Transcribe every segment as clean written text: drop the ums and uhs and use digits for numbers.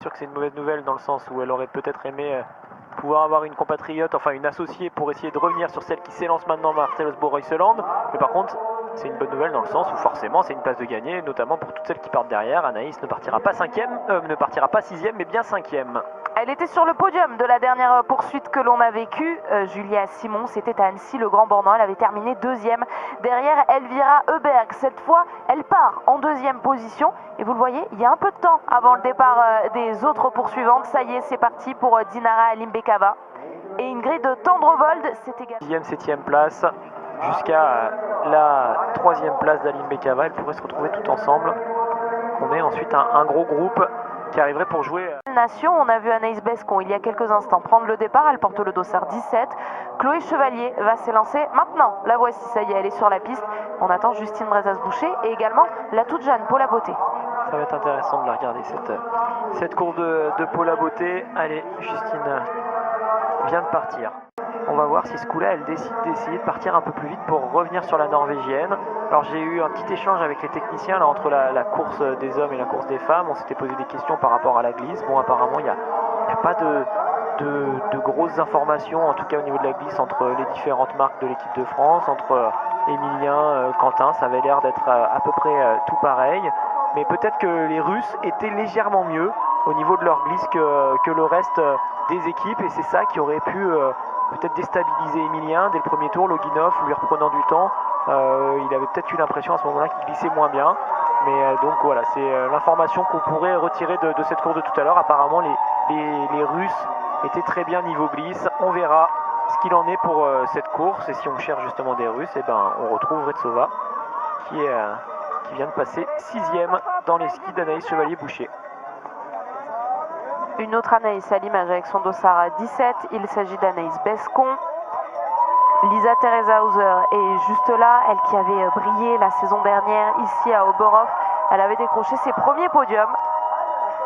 sûr que c'est une mauvaise nouvelle dans le sens où elle aurait peut-être aimé pouvoir avoir une compatriote, enfin une associée pour essayer de revenir sur celle qui s'élance maintenant, Marcellus Boreuseland. Mais par contre, c'est une bonne nouvelle dans le sens où forcément c'est une place de gagner, notamment pour toutes celles qui partent derrière. Anaïs ne partira pas ne partira pas 6e, mais bien 5e. Elle était sur le podium de la dernière poursuite que l'on a vécue. Julia Simon, c'était à Annecy, le Grand Bornand. Elle avait terminé 2e. Derrière, Elvira Heuberg. Cette fois, elle part en 2e position. Et vous le voyez, il y a un peu de temps avant le départ des autres poursuivantes. Ça y est, c'est parti pour Dinara Alimbekova. Et Ingrid Tendrevold, c'est également 6e, 7e place, jusqu'à la 3e place d'Alimbekova. Elles pourraient se retrouver toutes ensemble. On est ensuite un gros groupe qui arriverait pour jouer. Nation, on a vu Anaïs Bescon il y a quelques instants prendre le départ, elle porte le dossard 17. Chloé Chevalier va s'élancer maintenant. La voici, ça y est, elle est sur la piste. On attend Justine Brezas-Boucher et également la toute jeune Paula Beauté. Ça va être intéressant de la regarder, cette course de Paula Beauté. Allez, Justine vient de partir. On va voir si ce coup-là, elle décide d'essayer de partir un peu plus vite pour revenir sur la norvégienne. Alors j'ai eu un petit échange avec les techniciens là, entre la course des hommes et la course des femmes. On s'était posé des questions par rapport à la glisse. Bon, apparemment, il n'y a pas de grosses informations, en tout cas au niveau de la glisse, entre les différentes marques de l'équipe de France, entre Emilien, Quentin. Ça avait l'air d'être à peu près tout pareil. Mais peut-être que les Russes étaient légèrement mieux au niveau de leur glisse que le reste des équipes. Et c'est ça qui aurait pu peut-être déstabiliser Emilien dès le premier tour. Loginov, lui reprenant du temps, il avait peut-être eu l'impression à ce moment-là qu'il glissait moins bien. Mais donc voilà, c'est l'information qu'on pourrait retirer de cette course de tout à l'heure. Apparemment, les Russes étaient très bien niveau glisse. On verra ce qu'il en est pour cette course. Et si on cherche justement des Russes, eh ben, on retrouve Retsova qui vient de passer 6e dans les skis d'Anaïs Chevalier-Boucher. Une autre Anaïs à l'image avec son dossard à 17. Il s'agit d'Anaïs Bescon. Lisa Teresa Hauser est juste là, elle qui avait brillé la saison dernière ici à Oberhof. Elle avait décroché ses premiers podiums.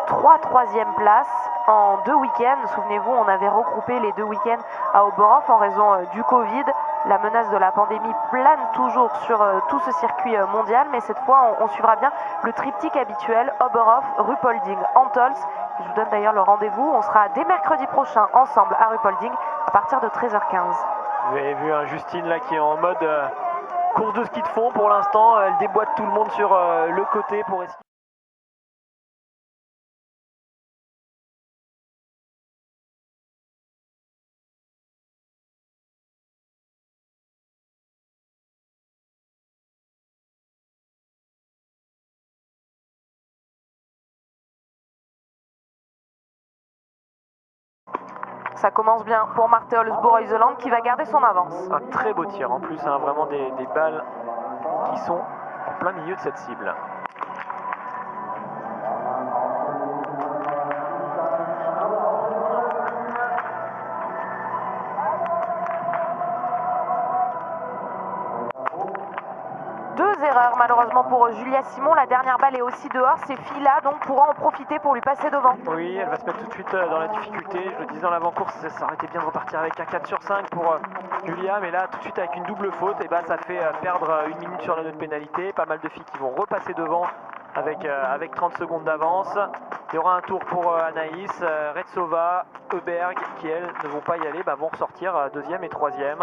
3 troisième places en 2 week-ends. Souvenez-vous, on avait regroupé les 2 week-ends à Oberhof en raison du Covid. La menace de la pandémie plane toujours sur tout ce circuit mondial, mais cette fois, on suivra bien le triptyque habituel Oberhof, Ruhpolding, Antholz. Je vous donne d'ailleurs le rendez-vous. On sera dès mercredi prochain ensemble à Ruhpolding à partir de 13h15. Vous avez vu Justine là qui est en mode course de ski de fond pour l'instant. Elle déboîte tout le monde sur le côté pour essayer. Ça commence bien pour Marthe Boreuseland qui va garder son avance. Un très beau tir en plus, vraiment des balles qui sont en plein milieu de cette cible. Erreur malheureusement pour Julia Simon, la dernière balle est aussi dehors, ces filles-là donc pourront en profiter pour lui passer devant. Oui, elle va se mettre tout de suite dans la difficulté, je le disais dans l'avant-course, ça aurait été bien de repartir avec un 4 sur 5 pour Julia, mais là tout de suite avec une double faute, et ça fait perdre 1 minute sur la note pénalité, pas mal de filles qui vont repasser devant avec 30 secondes d'avance. Il y aura un tour pour Anaïs, Retsova, Heuberg qui elles ne vont pas y aller, vont ressortir 2e et 3e.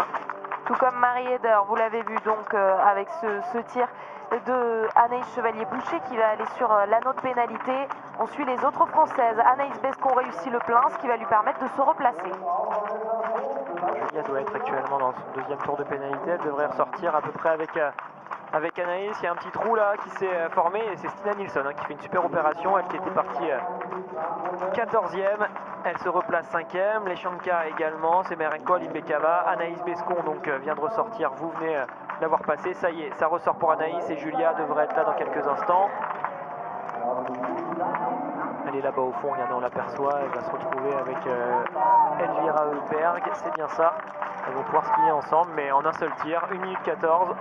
Tout comme Marie Eder, vous l'avez vu donc avec ce tir de Anaïs Chevalier-Boucher qui va aller sur l'anneau de pénalité. On suit les autres françaises. Anaïs Bescon réussit le plein, ce qui va lui permettre de se replacer. Julia doit être actuellement dans son 2e tour de pénalité. Elle devrait ressortir à peu près avec Anaïs. Il y a un petit trou là qui s'est formé et c'est Stina Nilsson qui fait une super opération. Elle qui était partie 14e, elle se replace 5e. Leshanka également, Semerenko, Alimbekova. Anaïs Bescon donc vient de ressortir. Vous venez l'avoir passé. Ça y est, ça ressort pour Anaïs et Julia devrait être là dans quelques instants. Elle est là-bas au fond, regardez, on l'aperçoit. Elle va se retrouver avec Elvira Heuberg. C'est bien ça. Elles vont pouvoir skier ensemble, mais en un seul tir. 1 minute 14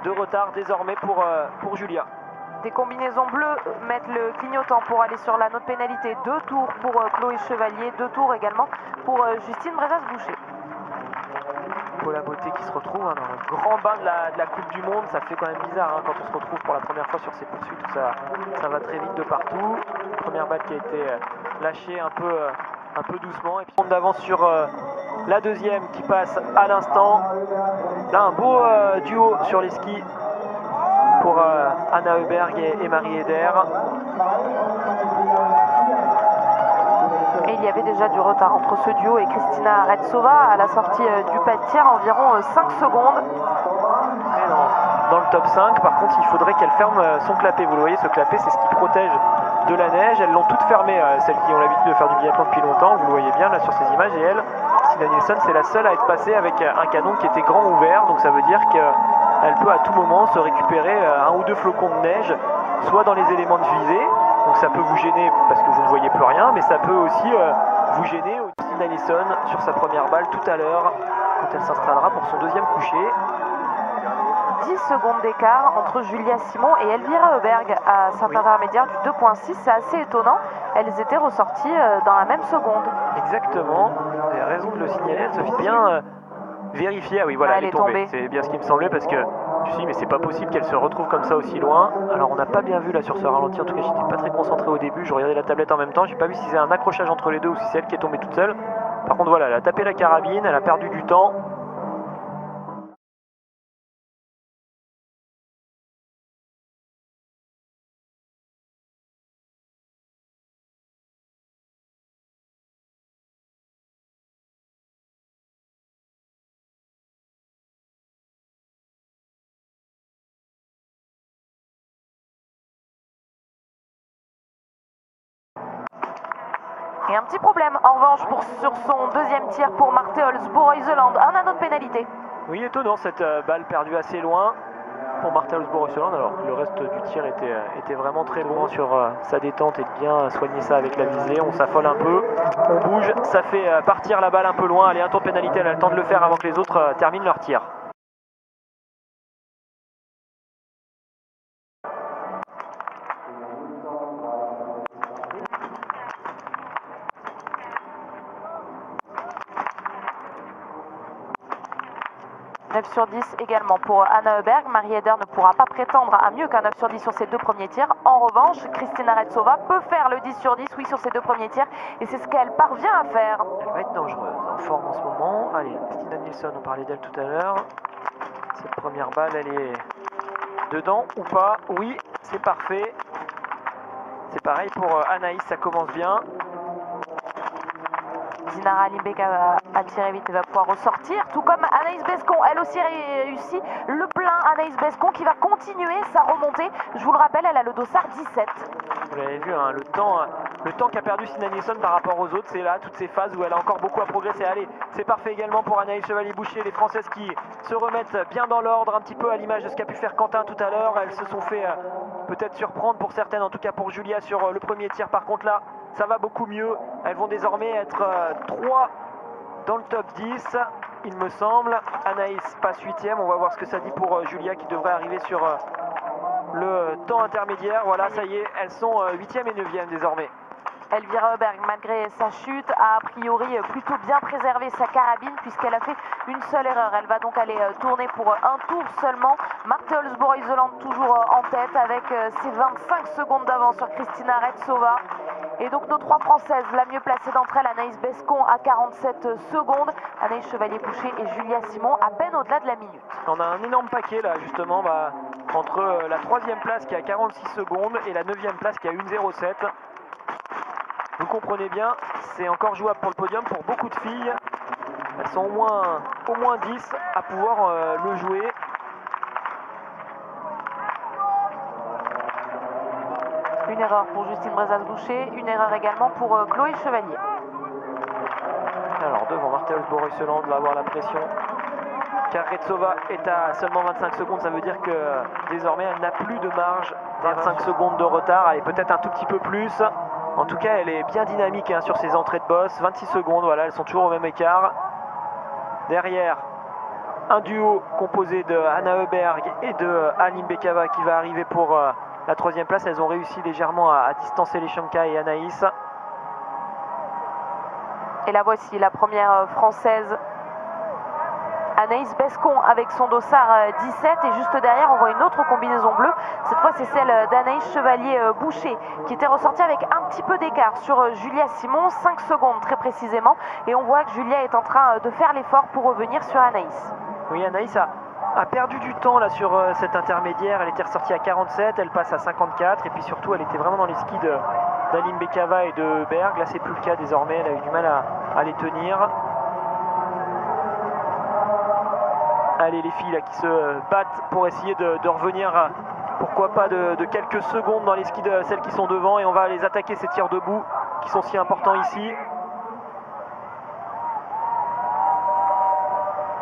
de retard désormais pour Julia. Des combinaisons bleues mettent le clignotant pour aller sur l'anneau de pénalité. 2 tours pour Chloé Chevalier, 2 tours également pour Justine Brezas-Boucher. Paula Beauté qui se retrouve hein, dans le grand bain de la Coupe du Monde. Ça fait quand même bizarre hein, quand on se retrouve pour la première fois sur ces poursuites où ça va très vite de partout. Première balle qui a été lâchée un peu doucement. Et puis on avance sur la deuxième qui passe à l'instant. Là un beau duo sur les skis pour Anna Heuberg et Marie Eder. Et il y avait déjà du retard entre ce duo et Kristina Retsova à la sortie du pas de tir, environ 5 secondes. Et dans le top 5, par contre, il faudrait qu'elle ferme son clapet. Vous le voyez, ce clapet, c'est ce qui protège de la neige. Elles l'ont toutes fermé, celles qui ont l'habitude de faire du biathlon depuis longtemps. Vous le voyez bien là sur ces images. Et elle, Stina Nilsson, c'est la seule à être passée avec un canon qui était grand ouvert. Donc ça veut dire qu'elle peut à tout moment se récupérer un ou deux flocons de neige, soit dans les éléments de visée. Donc ça peut vous gêner parce que vous ne voyez plus rien, mais ça peut aussi vous gêner. Stina Nilsson sur sa première balle tout à l'heure, quand elle s'installera pour son deuxième coucher. 10 secondes d'écart entre Julia Simon et Elvira Heuberg à cet intermédiaire du 2.6. C'est assez étonnant. Elles étaient ressorties dans la même seconde. Exactement. Vous avez raison de le signaler. Elle se fait bien vérifier. Ah oui, voilà, elle est tombée. C'est bien ce qui me semblait parce que je me suis dit, mais c'est pas possible qu'elle se retrouve comme ça aussi loin. Alors, on n'a pas bien vu là sur ce ralenti. En tout cas, j'étais pas très concentré au début. Je regardais la tablette en même temps. J'ai pas vu si c'est un accrochage entre les deux ou si c'est elle qui est tombée toute seule. Par contre, voilà, elle a tapé la carabine. Elle a perdu du temps. Et un petit problème en revanche sur son deuxième tir pour Marte Olsbo-Reuseland, un anneau de pénalité. Oui, étonnant cette balle perdue assez loin pour Marte Olsbo-Reuseland, alors que le reste du tir était vraiment très bon sur sa détente et de bien soigner ça avec la visée. On s'affole un peu, on bouge, ça fait partir la balle un peu loin. Allez, un tour de pénalité, elle a le temps de le faire avant que les autres terminent leur tir. Sur 10 également pour Anna Heuberg. Marie Eder ne pourra pas prétendre à mieux qu'un 9 sur 10 sur ses deux premiers tirs. En revanche, Kristina Retsova peut faire le 10 sur 10, oui, sur ses deux premiers tirs. Et c'est ce qu'elle parvient à faire. Elle va être dangereuse, en forme en ce moment. Allez, Stina Nilsson, on parlait d'elle tout à l'heure. Cette première balle, elle est dedans ou pas? Oui, c'est parfait. C'est pareil pour Anaïs, ça commence bien. Dinara Limbekava a tiré vite et va pouvoir ressortir, tout comme Anaïs Bescon. Elle aussi réussit le plein. Anaïs Bescon qui va continuer sa remontée. Je vous le rappelle, elle a le dossard 17. Vous l'avez vu, hein, le temps qu'a perdu Stina Nilsson par rapport aux autres, c'est là, toutes ces phases où elle a encore beaucoup à progresser. Allez, c'est parfait également pour Anaïs Chevalier-Boucher, les Françaises qui se remettent bien dans l'ordre, un petit peu à l'image de ce qu'a pu faire Quentin tout à l'heure. Elles se sont fait peut-être surprendre pour certaines, en tout cas pour Julia sur le premier tir. Par contre là, ça va beaucoup mieux. Elles vont désormais être 3 dans le top 10, il me semble. Anaïs passe 8e. On va voir ce que ça dit pour Julia qui devrait arriver sur le temps intermédiaire. Voilà, ça y est, elles sont 8e et 9e désormais. Elvira Heuberg, malgré sa chute, a priori plutôt bien préservé sa carabine puisqu'elle a fait une seule erreur. Elle va donc aller tourner pour un tour seulement. Marte Olsbo-Reuseland toujours en tête avec ses 25 secondes d'avance sur Kristina Retsova. Et donc nos 3 Françaises, la mieux placée d'entre elles, Anaïs Bescon à 47 secondes, Anaïs Chevalier-Boucher et Julia Simon à peine au-delà de la minute. On a un énorme paquet là justement entre la 3e place qui a 46 secondes et la 9e place qui a 1,07. Vous comprenez bien, c'est encore jouable pour le podium pour beaucoup de filles. Elles sont au moins 10 à pouvoir le jouer. Une erreur pour Justine Brezas-Boucher, une erreur également pour Chloé Chevalier. Alors devant Marte Olsbo-Reuseland, va avoir la pression. Car Retsova est à seulement 25 secondes, ça veut dire que désormais elle n'a plus de marge. 25 secondes de retard, allez peut-être un tout petit peu plus. En tout cas, elle est bien dynamique hein, sur ses entrées de bosse. 26 secondes, voilà, elles sont toujours au même écart. Derrière, un duo composé de Anna Heuberg et de Aline Bekava qui va arriver pour la 3e place. Elles ont réussi légèrement à distancer les Leshanka et Anaïs. Et la voici, la première française, Anaïs Bescon avec son dossard 17 et juste derrière on voit une autre combinaison bleue. Cette fois c'est celle d'Anaïs Chevalier-Boucher qui était ressortie avec un petit peu d'écart sur Julia Simon, 5 secondes très précisément. Et on voit que Julia est en train de faire l'effort pour revenir sur Anaïs. Oui, Anaïs a perdu du temps là sur cette intermédiaire. Elle était ressortie à 47, elle passe à 54 et puis surtout elle était vraiment dans les skis d'Aline Bekava et de Berg. Là c'est plus le cas désormais, elle a eu du mal à les tenir. Allez les filles là qui se battent pour essayer de revenir, pourquoi pas de quelques secondes dans les skis de celles qui sont devant, et on va les attaquer ces tirs debout qui sont si importants ici.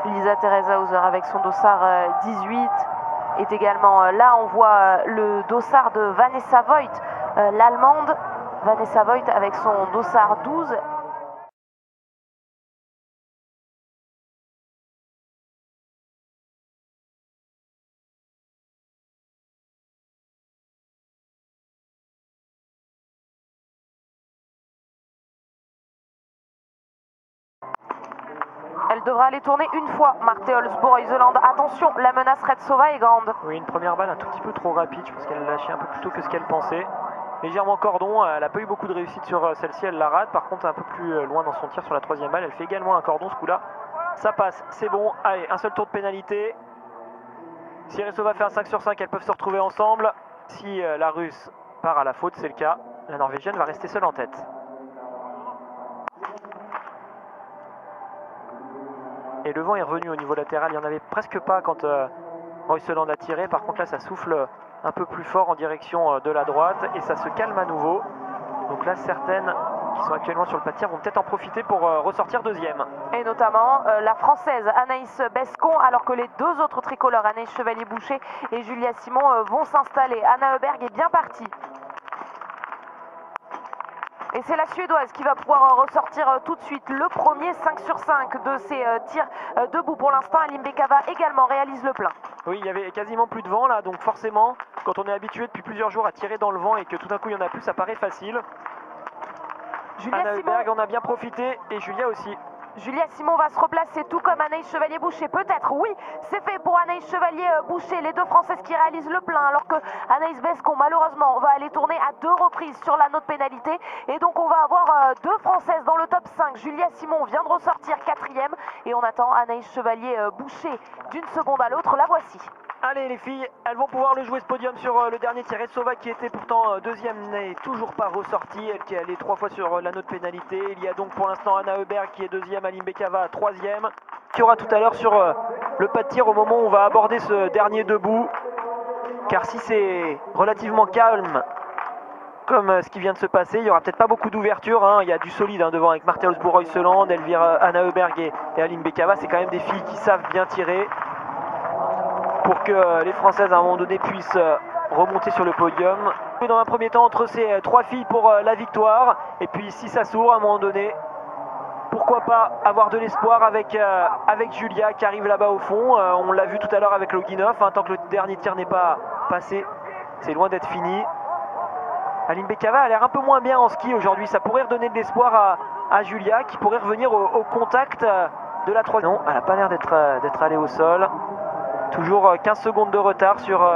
Lisa Theresa Hauser avec son dossard 18 est également là. On voit le dossard de Vanessa Voigt, l'allemande. Vanessa Voigt avec son dossard 12. Elle devra aller tourner une fois, Marte Olsbo-Reuseland. Attention, la menace Retsova est grande. Oui, une première balle un tout petit peu trop rapide. Je pense qu'elle a lâché un peu plus tôt que ce qu'elle pensait. Légèrement cordon, elle n'a pas eu beaucoup de réussite sur celle-ci, elle la rate. Par contre, un peu plus loin dans son tir sur la troisième balle, elle fait également un cordon ce coup-là. Ça passe, c'est bon. Allez, un seul tour de pénalité. Si Retsova fait un 5 sur 5, elles peuvent se retrouver ensemble. Si la Russe part à la faute, c'est le cas, la Norvégienne va rester seule en tête. Et le vent est revenu au niveau latéral, il n'y en avait presque pas quand Reuseland a tiré. Par contre là ça souffle un peu plus fort en direction de la droite et ça se calme à nouveau. Donc là certaines qui sont actuellement sur le pas de tir vont peut-être en profiter pour ressortir deuxième. Et notamment la française Anaïs Bescon, alors que les deux autres tricolores, Anaïs Chevalier-Boucher et Julia Simon, vont s'installer. Anna Heuberg est bien partie. Et c'est la Suédoise qui va pouvoir ressortir tout de suite le premier 5 sur 5 de ses tirs debout. Pour l'instant, Aline Bekava également réalise le plein. Oui, il y avait quasiment plus de vent là, donc forcément, quand on est habitué depuis plusieurs jours à tirer dans le vent et que tout d'un coup il n'y en a plus, ça paraît facile. Anna Heuberg en a bien profité et Julia aussi. Julia Simon va se replacer tout comme Anaïs Chevalier-Boucher. Peut-être, oui, c'est fait pour Anaïs Chevalier-Boucher. Les deux Françaises qui réalisent le plein, alors que Anaïs Bescon, malheureusement, va aller tourner à 2 reprises sur la note pénalité. Et donc, on va avoir deux Françaises dans le top 5. Julia Simon vient de ressortir 4e. Et on attend Anaïs Chevalier-Boucher d'une seconde à l'autre. La voici. Allez les filles, elles vont pouvoir le jouer ce podium sur le dernier tir. Retsova qui était pourtant deuxième n'est toujours pas ressortie, elle qui est allée 3 fois sur la note pénalité. Il y a donc pour l'instant Anna Heuberg qui est deuxième, Aline Bekava troisième. Qui aura tout à l'heure sur le pas de tir au moment où on va aborder ce dernier debout. Car si c'est relativement calme comme ce qui vient de se passer, il n'y aura peut-être pas beaucoup d'ouverture, hein. Il y a du solide devant avec Marte Olsbo-Reuseland, Elvira, Anna Heuberg et Aline Bekava. C'est quand même des filles qui savent bien tirer, pour que les Françaises à un moment donné puissent remonter sur le podium. Dans un premier temps entre ces 3 filles pour la victoire, et puis si ça s'ouvre à un moment donné, pourquoi pas avoir de l'espoir avec Julia qui arrive là-bas au fond. On l'a vu tout à l'heure avec Loginov, tant que le dernier tir n'est pas passé, c'est loin d'être fini. Aline Bekava a l'air un peu moins bien en ski aujourd'hui, ça pourrait redonner de l'espoir à Julia qui pourrait revenir au contact de la troisième. Non, elle n'a pas l'air d'être allée au sol. Toujours 15 secondes de retard sur...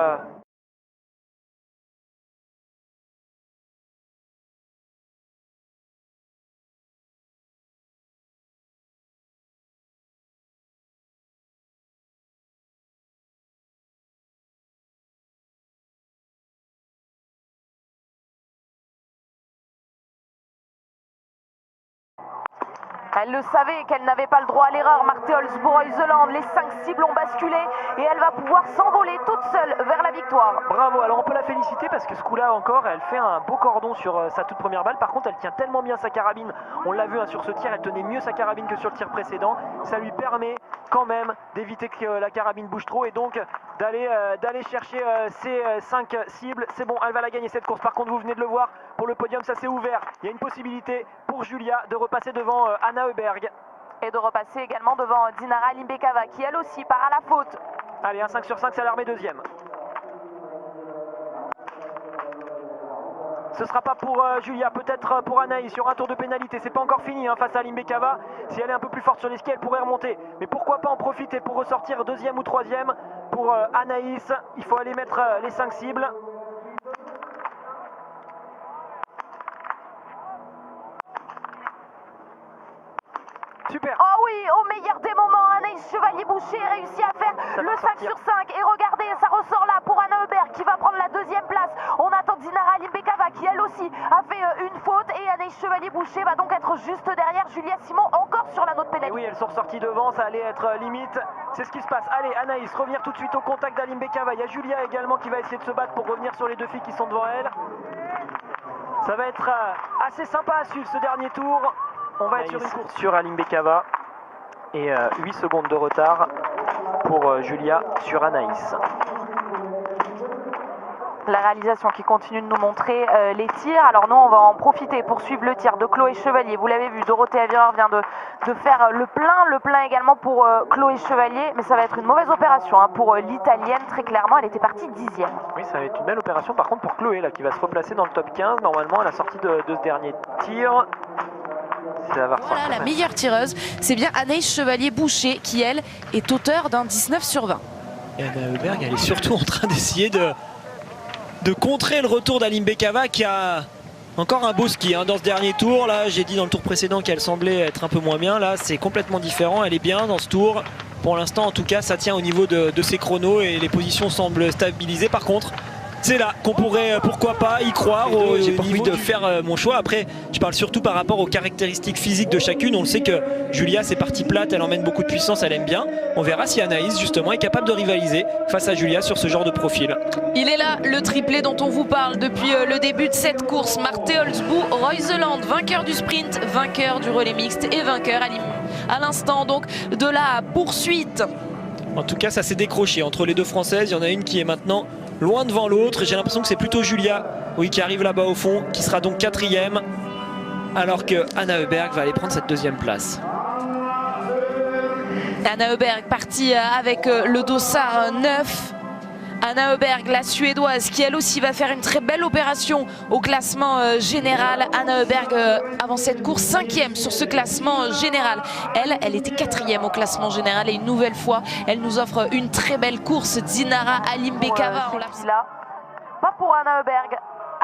Elle le savait qu'elle n'avait pas le droit à l'erreur. Marte Olsbo-Reuseland, les 5 cibles ont basculé et elle va pouvoir s'envoler toute seule vers la victoire. Bravo, alors on peut la féliciter parce que ce coup-là encore, elle fait un beau cordon sur sa toute première balle. Par contre, elle tient tellement bien sa carabine, on l'a vu sur ce tir, elle tenait mieux sa carabine que sur le tir précédent. Ça lui permet quand même d'éviter que la carabine bouge trop et donc d'aller chercher ces 5 cibles. C'est bon, elle va la gagner cette course. Par contre, vous venez de le voir, pour le podium, ça s'est ouvert. Il y a une possibilité pour Julia de repasser devant Anna Heuberg. Et de repasser également devant Dinara Aline Bekava qui elle aussi part à la faute. Allez, un 5 sur 5, ça la remet deuxième. Ce ne sera pas pour Julia, peut-être pour Anaïs sur un tour de pénalité. C'est pas encore fini hein, face à Limbekava. Si elle est un peu plus forte sur les skis, elle pourrait remonter. Mais pourquoi pas en profiter pour ressortir deuxième ou troisième pour Anaïs. Il faut aller mettre les 5 cibles. Super. Oh oui, au meilleur des moments, Anaïs Chevalier-Boucher réussit à faire le 5 sur 5. Et regardez, ça ressort là pour Anna Heuberg qui va prendre la deuxième place. On attend Dinara Limbekava qui elle aussi a fait une faute. Et Anaïs Chevalier-Boucher va donc être juste derrière Julia Simon, encore sur la note pénalité. Et oui, elles sont ressorties devant, ça allait être limite. C'est ce qui se passe. Allez, Anaïs, revenir tout de suite au contact d'Alimbekava. Il y a Julia également qui va essayer de se battre pour revenir sur les 2 filles qui sont devant elle. Ça va être assez sympa à suivre ce dernier tour. On va être sur une course sur Alimbekava et 8 secondes de retard pour Julia sur Anaïs. La réalisation qui continue de nous montrer les tirs. Alors nous, on va en profiter pour suivre le tir de Chloé Chevalier. Vous l'avez vu, Dorothée Avireur vient de faire le plein également pour Chloé Chevalier. Mais ça va être une mauvaise opération hein, pour l'Italienne, très clairement. Elle était partie 10e. Oui, ça va être une belle opération par contre pour Chloé là, qui va se replacer dans le top 15 normalement à la sortie de ce dernier tir. Voilà, la meilleure tireuse, c'est bien Anaïs Chevalier-Boucher qui, elle, est auteure d'un 19 sur 20. Et Anna Heuberg, elle est surtout en train d'essayer de contrer le retour d'Alimbekava qui a encore un beau ski hein, dans ce dernier tour. Là, j'ai dit dans le tour précédent qu'elle semblait être un peu moins bien. Là, c'est complètement différent. Elle est bien dans ce tour. Pour l'instant, en tout cas, ça tient au niveau de ses chronos et les positions semblent stabilisées. Par contre, c'est là qu'on pourrait, pourquoi pas, y croire. J'ai pas envie de faire mon choix. Après, je parle surtout par rapport aux caractéristiques physiques de chacune. On le sait que Julia, c'est partie plate, elle emmène beaucoup de puissance, elle aime bien. On verra si Anaïs, justement, est capable de rivaliser face à Julia sur ce genre de profil. Il est là, le triplé dont on vous parle depuis le début de cette course. Marthe Holzbou, Reuseland, vainqueur du sprint, vainqueur du relais mixte et vainqueur à l'instant donc de la poursuite. En tout cas, ça s'est décroché entre les 2 Françaises. Il y en a une qui est maintenant loin devant l'autre. J'ai l'impression que c'est plutôt Julia, oui, qui arrive là-bas au fond, qui sera donc 4e, alors que Anna Heuberg va aller prendre cette 2e place. Anna Heuberg partie avec le dossard 9. Anna Heuberg, la Suédoise, qui elle aussi va faire une très belle opération au classement général. Anna Heuberg, avant cette course, 5e sur ce classement général. Elle était 4e au classement général et une nouvelle fois, elle nous offre une très belle course. Dinara Alimbekava. Pas pour Anna Heuberg,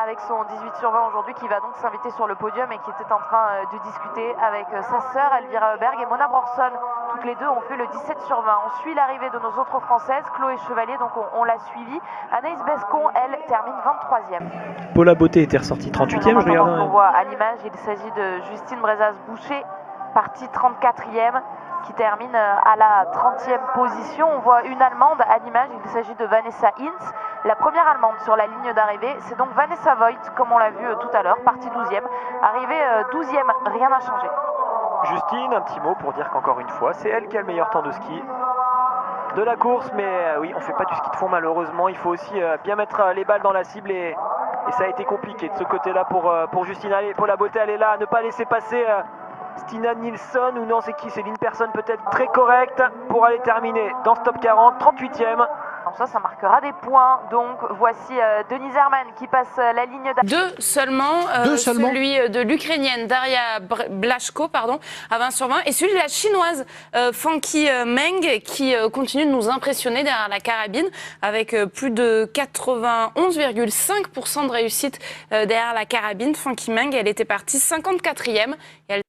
avec son 18 sur 20 aujourd'hui, qui va donc s'inviter sur le podium et qui était en train de discuter avec sa sœur Elvira Heuberg et Mona Brorson. Toutes les deux ont fait le 17 sur 20. On suit l'arrivée de nos autres Françaises, Chloé Chevalier, donc on l'a suivi. Anaïs Bescon, elle, termine 23e. Paula Beauté était ressortie 38e, je regarde. On voit à l'image, il s'agit de Justine Brezas-Boucher, partie 34e, qui termine à la 30e position. On voit une Allemande à l'image, il s'agit de Vanessa Hinz, la première Allemande sur la ligne d'arrivée. C'est donc Vanessa Voigt, comme on l'a vu tout à l'heure, partie 12e. Arrivée 12e, rien n'a changé. Justine, un petit mot pour dire qu'encore une fois, c'est elle qui a le meilleur temps de ski de la course. Mais oui, on ne fait pas du ski de fond malheureusement. Il faut aussi bien mettre les balles dans la cible et ça a été compliqué de ce côté-là pour Justine. Allez, Paula Beauté, elle est là, ne pas laisser passer Stina Nilsson, ou non, c'est qui? C'est une personne peut-être très correcte pour aller terminer dans ce top 40, 38e. Alors ça marquera des points. Donc voici Denise Herman qui passe la ligne d'arrivée. Deux seulement. Celui de l'Ukrainienne Daria Blashko, pardon, à 20 sur 20. Et celui de la Chinoise Funky Meng qui continue de nous impressionner derrière la carabine avec plus de 91,5% de réussite derrière la carabine. Funky Meng, elle était partie 54e. Et elle